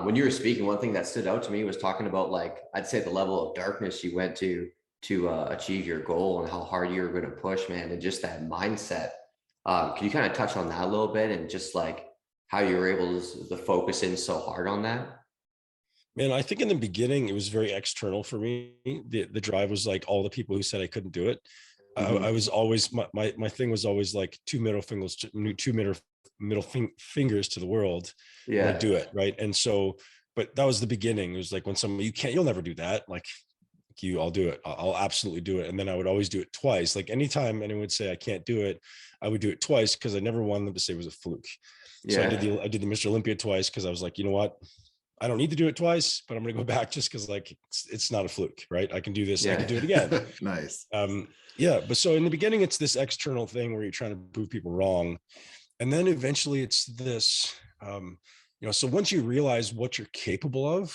When you were speaking, one thing that stood out to me was talking about, like, I'd say the level of darkness you went to achieve your goal and how hard you were going to push, man, and just that mindset. Can you kind of touch on that a little bit and just like how you were able to focus in so hard on that? Man, I think in the beginning it was very external for me. The drive was like all the people who said I couldn't do it. I Hmm. was always my thing was always like two middle fingers to the world. I'm gonna Yeah. do it, right? And so, but that was the beginning. It was like when someone you'll never do that. Like I'll do it. I'll absolutely do it. And then I would always do it twice. Like anytime anyone would say I can't do it, I would do it twice because I never wanted them to say it was a fluke. So Yeah. I did the Mr. Olympia twice because I was like, you know what? I don't need to do it twice, but I'm going to go back just because like it's not a fluke, right? I can do this. I can Yeah. do it again. Nice. Yeah. But so in the beginning, it's this external thing where you're trying to prove people wrong. And then eventually it's this, so once you realize what you're capable of,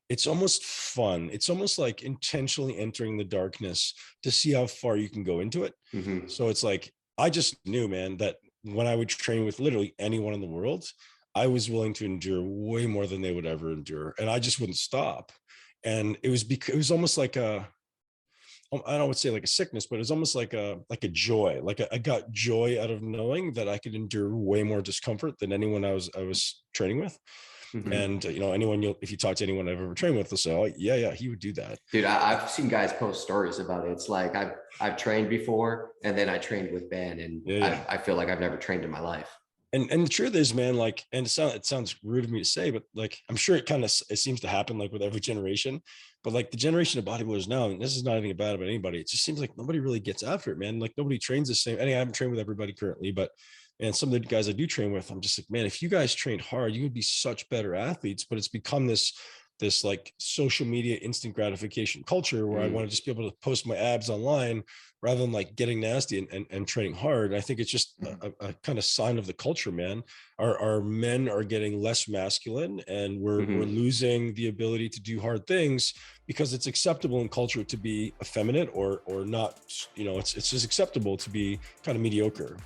it's almost fun. It's almost like intentionally entering the darkness to see how far you can go into it. Hmm. So it's like, I just knew, man, that when I would train with literally anyone in the world, I was willing to endure way more than they would ever endure. And I just wouldn't stop. And it was because it was almost like I don't would say like a sickness, but it's almost like a joy. Like I got joy out of knowing that I could endure way more discomfort than anyone I was training with. Hmm. And anyone if you talk to anyone I've ever trained with, they'll say, "Oh, yeah, he would do that." Dude, I've seen guys post stories about it. It's like I've trained before, and then I trained with Ben, and Yeah, yeah. I feel like I've never trained in my life. And the truth is, man, like, and it sounds rude of me to say, but like, I'm sure it seems to happen like with every generation, but like the generation of bodybuilders now, and this is not anything bad about anybody. It just seems like nobody really gets after it, man. Like nobody trains the same. I haven't trained with everybody currently, but and some of the guys I do train with, I'm just like, man, if you guys trained hard, you would be such better athletes. But it's become this like social media instant gratification culture where I want Mm. to just be able to post my abs online rather than like getting nasty and training hard. I think it's just a kind of sign of the culture, man. Our men are getting less masculine and we're Hmm. losing the ability to do hard things because it's acceptable in culture to be effeminate or not, it's just acceptable to be kind of mediocre.